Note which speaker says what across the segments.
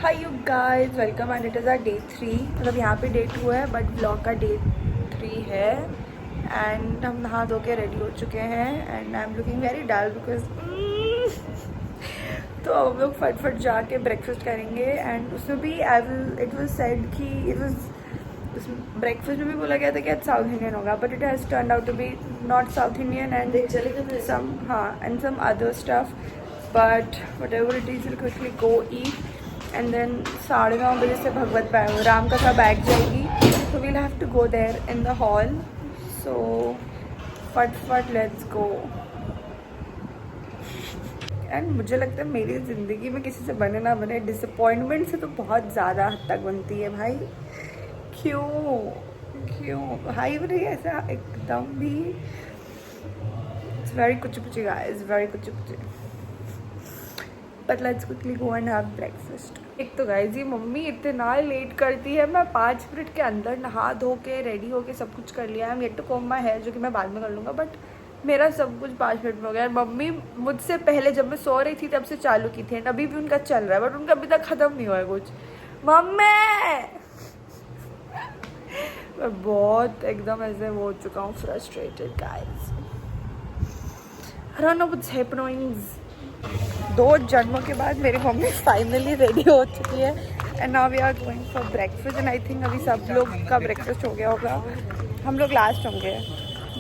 Speaker 1: Hi you guys, welcome and it is our day 3। मतलब यहाँ पे डे 2 है बट ब्लॉग का डे 3 है। एंड हम नहा धो के रेडी हो चुके हैं and I am looking very dull because तो अब हम लोग फटफट जाके ब्रेकफास्ट करेंगे। एंड उसमें भी इट वाज सेड कि इट वाज ब्रेकफास्ट में भी बोला गया था कि आज साउथ इंडियन होगा, but it has turn out to be not South Indian and some other stuff, but whatever it is we'll quickly go eat and then 9:30 बजे से भगवत राम कथा बैग जाएगी, so we'll have to go there in the hall, so फट let's go। And मुझे लगता है मेरी ज़िंदगी में किसी से बने ना बने, डिसअपॉइंटमेंट से तो बहुत ज़्यादा हद तक बनती है भाई। क्यों भाई मेरे ऐसा एकदम भी very kuchi puchi guys, very kuchi puchi, but let's quickly go and have breakfast। एक तो गाइज ये मम्मी इतना लेट करती है, मैं 5 मिनट के अंदर नहा धो के रेडी होके सब कुछ कर लिया है। मैं तो कोम माय हेयर जो कि मैं बाद में कर लूँगा, बट मेरा सब कुछ 5 मिनट में हो गया। मम्मी मुझसे पहले जब मैं सो रही थी तब से चालू की थी एंड अभी भी उनका चल रहा है, बट उनका अभी तक ख़त्म नहीं हुआ है कुछ। मम्मी मैं बहुत एकदम ऐसे वो हो चुका हूँ, frustrated guys. I don't know what's happening। 2 जन्मों के बाद मेरी मम्मी फाइनली रेडी हो चुकी है and now we are going for breakfast and I think अभी सब लोग का ब्रेकफास्ट हो गया होगा, हम लोग लास्ट होंगे,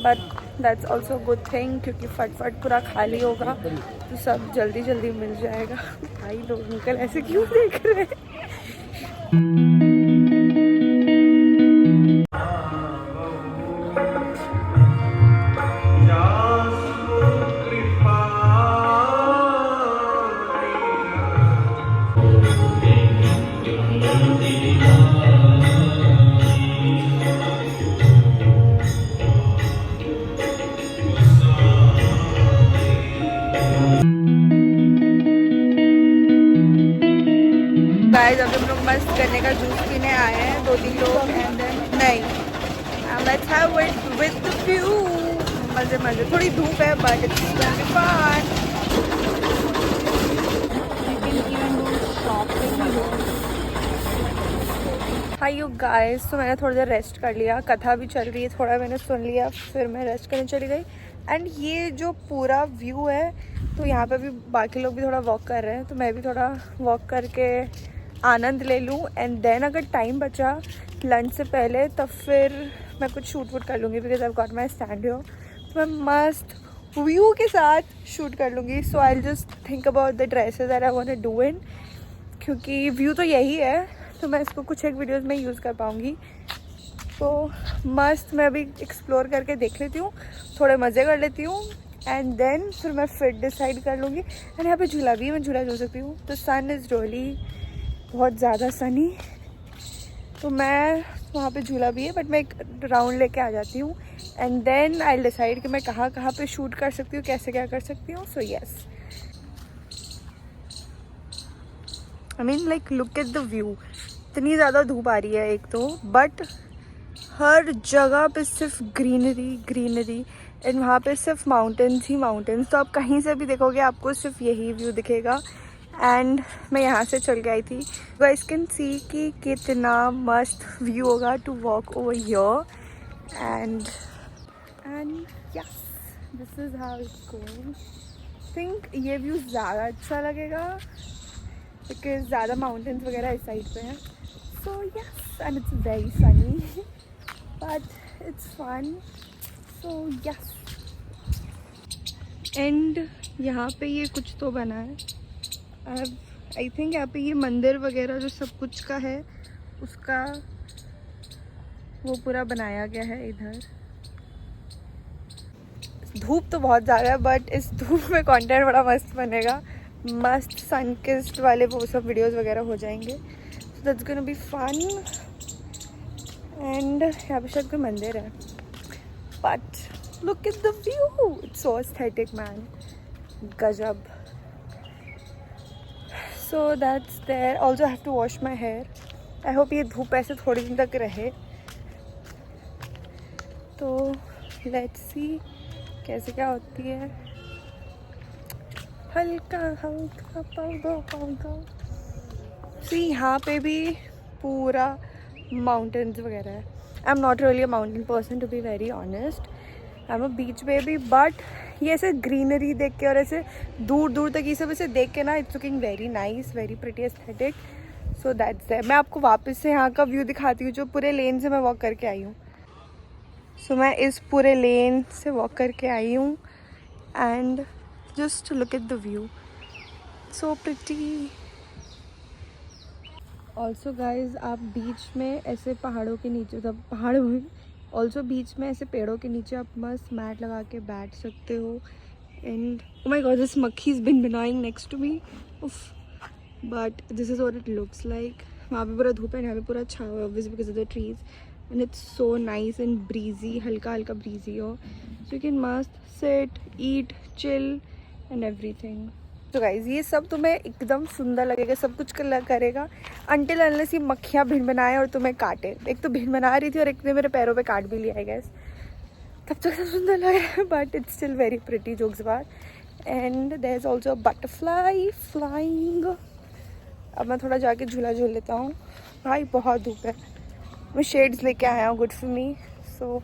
Speaker 1: but that's also good thing क्योंकि फटफट पूरा खाली होगा तो सब जल्दी जल्दी मिल जाएगा। भाई लोग अंकल ऐसे क्यों देख रहे हैं? गाइस अभी हम लोग मस्त गन्ने का जूस पीने आए हैं 2-3 लोग एंड देन नहीं let's have it with the view. मजे थोड़ी धूप है but it's going to be fun. Hi you guys, तो मैंने थोड़ी देर रेस्ट कर लिया, कथा भी चल रही है, थोड़ा मैंने सुन लिया, फिर मैं रेस्ट करने चली गई। एंड ये जो पूरा व्यू है तो यहाँ पे भी बाकी लोग भी थोड़ा वॉक कर रहे हैं, तो मैं भी थोड़ा वॉक करके आनंद ले लूँ एंड देन अगर टाइम बचा लंच से पहले तब फिर मैं कुछ शूट वूट कर लूँगी because I got my stand here, तो मैं मस्त व्यू के साथ शूट कर लूँगी। So I just think about the dresses that I want to do in, क्योंकि व्यू तो यही है तो मैं इसको कुछ एक वीडियोज़ में यूज़ कर पाऊँगी। तो मस्त मैं अभी एक्सप्लोर करके देख लेती हूँ, थोड़े मज़े कर लेती हूँ एंड देन फिर मैं फिर डिसाइड कर लूँगी। एंड यहाँ पे झूला भी है, मैं झूला झूल सकती हूँ। तो सन इज़ रियली बहुत ज़्यादा सनी, तो मैं वहाँ पे झूला भी है बट मैं एक राउंड लेके आ जाती हूँ एंड देन आई डिसाइड कि मैं कहाँ पे शूट कर सकती हूँ, कैसे क्या कर सकती हूँ। So yes, I mean like look at the view. इतनी ज़्यादा धूप आ रही है एक तो, बट हर जगह पे सिर्फ ग्रीनरी एंड वहाँ पे सिर्फ माउंटेन्स ही माउंटेन्स। तो आप कहीं से भी देखोगे आपको सिर्फ यही व्यू दिखेगा। एंड मैं यहाँ से चल के आई थी, गाइस कैन सी कि कितना मस्त व्यू होगा to walk over here and yes this is how it's going. Think ये व्यू ज़्यादा अच्छा लगेगा बिकॉज ज़्यादा माउंटेन्स वगैरह इस साइड पे हैं। So yes and it's very sunny but it's fun. So yes, and यहाँ पे ये कुछ तो बना है, आई थिंक यहाँ पे ये मंदिर वगैरह जो सब कुछ का है उसका वो पूरा बनाया गया है इधर। धूप तो बहुत ज़्यादा है बट इस धूप में कंटेंट बड़ा मस्त बनेगा, मस्त सनकिस्ट वाले वो सब वीडियोस वगैरह हो जाएंगे। So that's gonna be fun. And यहाँ पे शायद कोई मंदिर है but look at the view, it's so aesthetic man, गजब। So that's there, also have to wash my hair. I hope ये धूप ऐसे थोड़े दिन तक रहे, तो लेट्स सी कैसे क्या होती है। हल्का हल्का पाउडर सी यहाँ पे भी पूरा माउंटेन्स वगैरह है. I am not really a mountain person to be very honest. I am a beach baby. But ये ऐसे ग्रीनरी देख के और ऐसे दूर दूर तक ये सब ऐसे देख के ना, it's looking very nice, very pretty aesthetic. So that's that. मैं आपको वापस से यहाँ का व्यू दिखाती हूँ जो पूरे लेन से मैं वॉक करके आई हूँ. सो मैं इस पूरे लेन से वॉक करके आई हूँ and just look at the view. So pretty. Also guys, आप बीच में ऐसे पहाड़ों के नीचे, मतलब पहाड़ों में ऑल्सो बीच में ऐसे पेड़ों के नीचे आप मस्त मैट लगा के बैठ सकते हो. And oh my god, this मक्खी is being annoying next to me. उफ. But this is what it looks like. वहाँ पे पूरा धूप है, यहाँ पे पूरा छावा हुआ है because of the trees. And it's so nice and breezy, हल्का हल्का ब्रीजी हो. सो यू कैन मस्त sit, eat, chill and everything. तो गाइज, ये सब तुम्हें एकदम सुंदर लगेगा, सब कुछ करेगा अनटिल अनलेस ये मक्खियाँ भिन बनाए और तुम्हें काटे. एक तो भिन बना रही थी और एक ने मेरे पैरों पे काट भी लिया है गैस. तब तक सब सुंदर लग रहा है but it's still very pretty. जोक्स बार. And there is also a butterfly flying. अब मैं थोड़ा जाके झूला झूल लेता हूँ. भाई बहुत धूप है. मैं शेड्स लेके आया हूँ, good for me. So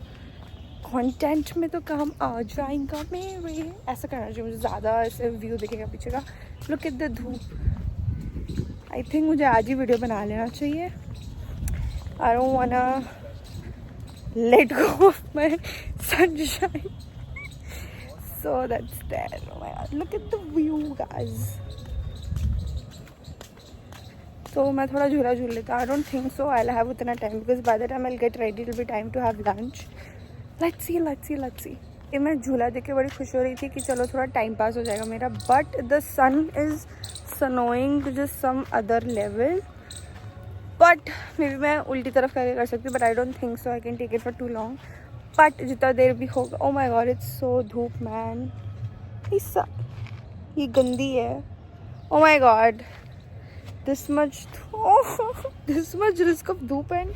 Speaker 1: content में तो काम आ जाएगा मेरे. ऐसा करना चाहिए मुझे, ज़्यादा ऐसे व्यू दिखेगा पीछे का. लुक एट द धूप. आई थिंक मुझे आज ही वीडियो बना लेना चाहिए. I don't wanna let go of my sunshine. So that's that. Oh my god, look at the view guys. तो मैं थोड़ा झूला झूल लेता. I don't think so I will have उतना time because by the time I will get ready it will be time to have lunch. Let's see let's see let's see. ये मैं झूला देख के बड़ी खुश हो रही थी कि चलो थोड़ा टाइम पास हो जाएगा मेरा. But the sun is sunning to just some other level. But maybe बी मैं उल्टी तरफ करके कर सकती हूँ. But I don't think so I can take it for too long. But जितना देर भी होगा. ओ माई गॉड, इट्स सो धूप मैन. ये गंदी है. ओ माई God, this much risk of धूप and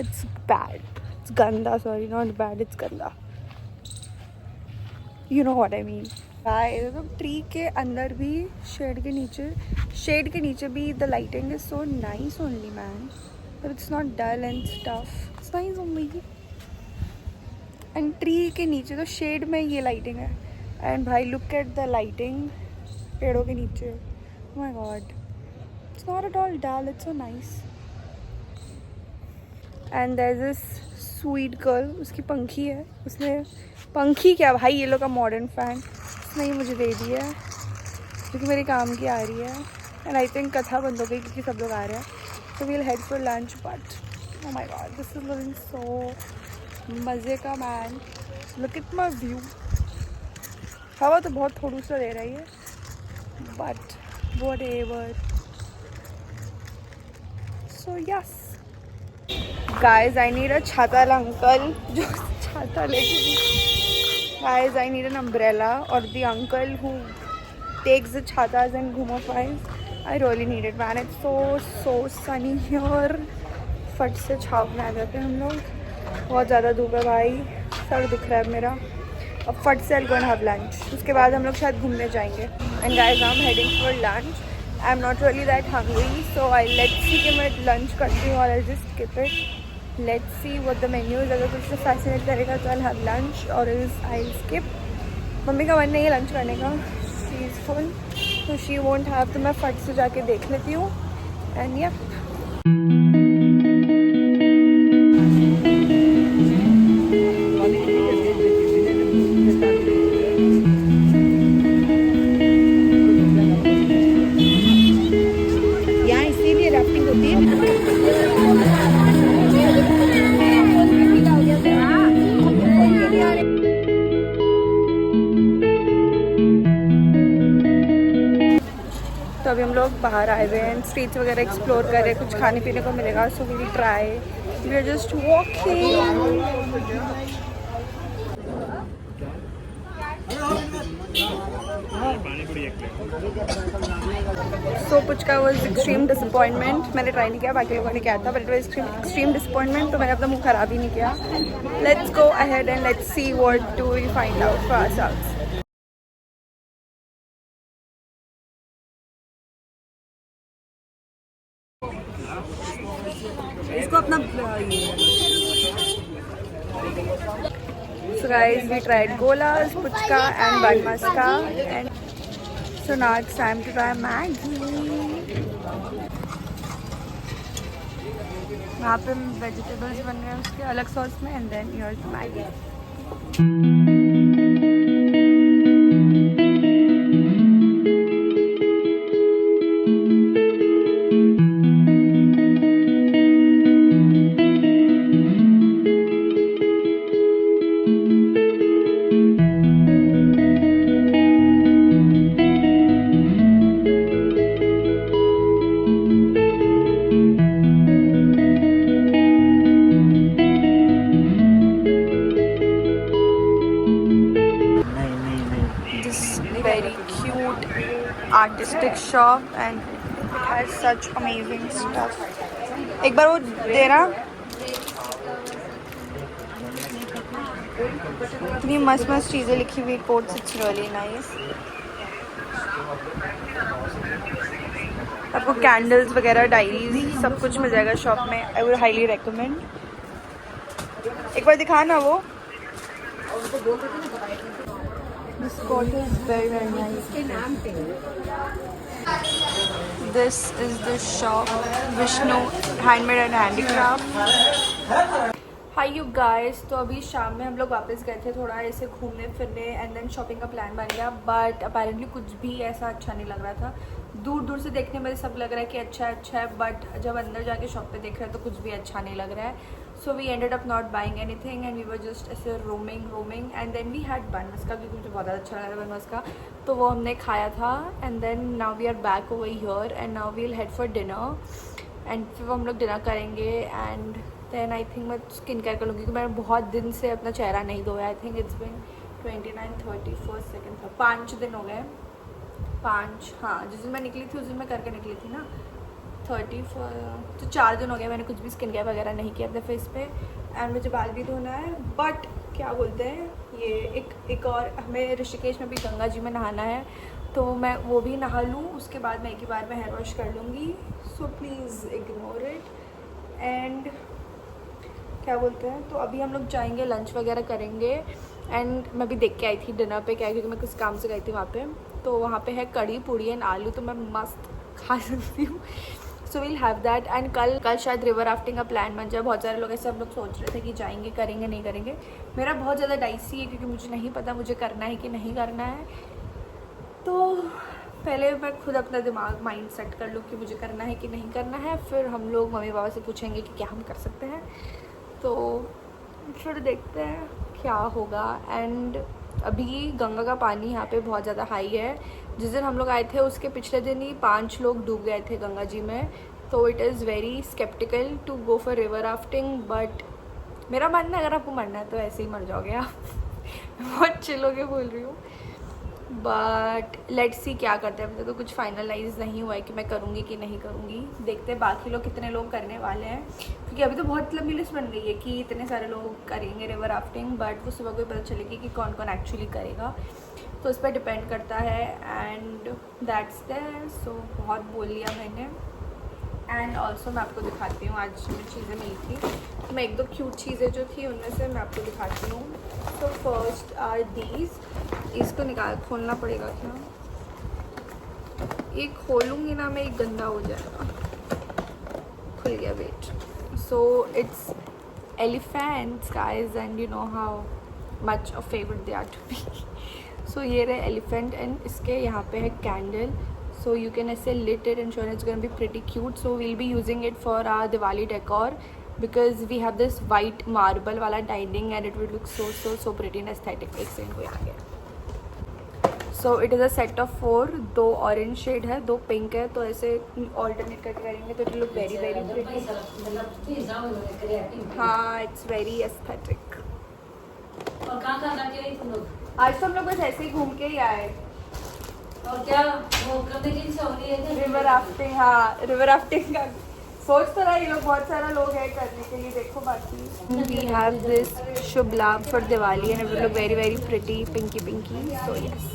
Speaker 1: it's bad. It's ganda, sorry, not bad, it's ganda. You know what I mean. तो ट्री के अंदर भी शेड के नीचे भी the lighting is so nice only man. But it's not dull and stuff. It's nice only. And tree के नीचे तो शेड में ये लाइटिंग है. And भाई look at the lighting पेड़ों के नीचे. Oh my god. It's not at all dull, it's so nice. And there's this sweet girl. उसकी पंखी है. उसने पंखी क्या भाई, ये लोग का मॉडर्न फैन उसने ही मुझे दे दी है क्योंकि मेरे काम की आ रही है. एंड आई थिंक कथा बंद हो गई क्योंकि सब लोग आ रहे हैं. So we'll head for lunch. But oh my god, this is looking so मज़े का man. Look at my view. हवा तो बहुत थोड़ा सा दे रही है but whatever. So yes, guys, I need a छाता uncle जो छाता लेके. Guys, I need an umbrella or the uncle who takes the छाताs and घुमाफाइज. I really need it man. It's so sunny here. फट से छाव में आ जाते हैं हम लोग. बहुत ज़्यादा धूप है भाई, सर दुख रहा है मेरा. अब फट से I'll go and have lunch. उसके बाद हम लोग शायद घूमने जाएंगे. And guys, I'm heading for lunch. I'm not really that hungry, so let's see कि मैं lunch करती हूँ और I'll just skip it. Let's see what the menu is. अगर कुछ तो fascinate करेगा तो I'll have lunch or else I'll skip. Mummy का मन नहीं है lunch करने का. She is full, so she won't have. तो मैं फट से जाके देख लेती हूँ. And yeah. तो अभी हम लोग बाहर आए हुए हैं. स्ट्रीट्स वगैरह एक्सप्लोर कर रहे हैं. कुछ खाने पीने को मिलेगा. So we will try. We are just walking. So puchka was extreme disappointment. मैंने ट्राई नहीं किया, बाकी लोगों ने किया था, but it was extreme disappointment. तो मैंने अपना मुंह खराब ही नहीं किया. Let's go ahead and let's see what do we find out for ourselves.
Speaker 2: इसको अपना
Speaker 1: So guys, we tried golas, puchka and bun maska, and so now it's time to try Maggi. यहाँ पे वेजिटेबल्स बन रहे हैं उसके अलग sauce में, and then your Maggi. Very cute artistic shop and it has such amazing stuff. एक बार वो देना, इतनी मस्त मस्त चीज़ें लिखी हुई कोट्स. It's really nice. आपको कैंडल्स वगैरह, डायरीज सब कुछ मिल जाएगा शॉप में. I would highly recommend. एक बार दिखाना वो. This coat is very very nice. This is the shop Vishnu Handmade and Handicraft. Hi you guys. तो अभी शाम में हम लोग वापस गए थे थोड़ा ऐसे घूमने फिरने एंड देन शॉपिंग का प्लान बन गया, बट अपेरेंटली कुछ भी ऐसा अच्छा नहीं लग रहा था. दूर दूर से देखने में सब लग रहा है कि अच्छा है, बट जब अंदर जाके शॉप पे देख रहे हैं तो कुछ भी अच्छा नहीं लग रहा है. So we ended up not buying anything and we were just ऐसे roaming and then we had bun maska, क्योंकि मुझे बहुत ज़्यादा अच्छा लग रहा है बन मस्का, तो वो हमने खाया था. And then now we are back over here and now we will head for dinner. And फिर हम लोग डिनर करेंगे एंड देन आई थिंक मैं स्किन केयर कर लूँगी, क्योंकि मैंने बहुत दिन से अपना चेहरा नहीं धोया. I think it's been 29, 30, 1st, 2nd, 5 दिन हो गए. 5, हाँ, जिस दिन मैं निकली थी उस दिन मैं करके निकली थी ना. 30 तो 4 दिन हो गए मैंने कुछ भी स्किन केयर वगैरह नहीं किया अपने फेस पे. एंड मुझे बाल भी धोना है, बट क्या बोलते हैं ये एक और हमें ऋषिकेश में भी गंगा जी में नहाना है, तो मैं वो भी नहा लूँ, उसके बाद मैं एक ही बार में हेयर वॉश कर लूँगी. So please ignore it. And क्या बोलते हैं, तो अभी हम लोग जाएंगे लंच वगैरह करेंगे. एंड मैं भी देख के आई थी डिनर पे क्या है, क्योंकि मैं कुछ काम से गई थी वहाँ पे. तो वहाँ पे है कड़ी पूड़ी एंड आलू, तो मैं मस्त खा सकती हूँ. So we'll have that. And कल शायद रिवर राफ्टिंग का प्लान बन जाए. बहुत सारे लोग ऐसे हम लोग सोच रहे थे कि जाएंगे, करेंगे नहीं करेंगे. मेरा बहुत ज़्यादा डाइसी है, क्योंकि मुझे नहीं पता मुझे करना है कि नहीं करना है. तो पहले मैं खुद अपना दिमाग माइंड सेट कर लूँ कि मुझे करना है कि नहीं करना है, फिर हम लोग मम्मी पापा से पूछेंगे कि क्या हम कर सकते हैं. तो फिर देखते हैं क्या होगा. एंड अभी गंगा का पानी यहाँ पे बहुत ज़्यादा हाई है. जिस दिन हम लोग आए थे उसके पिछले दिन ही 5 लोग डूब गए थे गंगा जी में. तो it is very sceptical to go for river rafting, but मेरा मानना है अगर आपको मरना है तो ऐसे ही मर जाओगे आप. बहुत चिल होके बोल रही हूँ, बट लेट्स सी क्या करते हैं. अभी तो कुछ फाइनलाइज नहीं हुआ है कि मैं करूँगी कि नहीं करूँगी. देखते हैं बाकी लोग कितने लोग करने वाले हैं, क्योंकि अभी तो बहुत लंबी लिस्ट बन गई है कि इतने सारे लोग करेंगे रिवर राफ्टिंग, बट वो सुबह को पता चलेगी कि कौन कौन एक्चुअली करेगा. तो उस पर डिपेंड करता है. And that's there. सो बहुत बोल लिया मैंने. एंड ऑल्सो मैं आपको दिखाती हूँ आज जो चीज़ें मिली थी. मैं 1-2 क्यूट चीज़ें जो थी उनमें से मैं आपको दिखाती हूँ. तो फर्स्ट आर दीज. इसको खोलना पड़ेगा क्या? ये खोलूँगी ना मैं, एक गंदा हो जाएगा. खुल गया, wait. So it's elephants guys, and you know how much of favourite they are to me. So ये रहे एलिफेंट एंड इसके यहाँ पे है कैंडल. So you can ऐसे lit it and show it's going to be pretty cute. So we'll be using it for our Diwali decor, because we have this white marble वाला dining and it will look so pretty and aesthetic. एक second को यहाँ गया. So it is a set of 4. 2 orange shade है, 2 pink है, तो ऐसे alternate करके करेंगे तो it will look very very pretty. हाँ, it's very aesthetic.
Speaker 2: और कहाँ जाके रही तुम लोग?
Speaker 1: आज तो हम लोग बस ऐसे ही घूम के ही आए.
Speaker 2: और क्या वो करने की इच्छा हो रही है?
Speaker 1: River rafting. हाँ, रिवर राफ्टिंग का सोच तो रहा. ये लोग बहुत सारा लोग है करने के लिए. देखो बाकी we have this Shubh Labh for Diwali and it will look very very pretty, Pinky. So yes.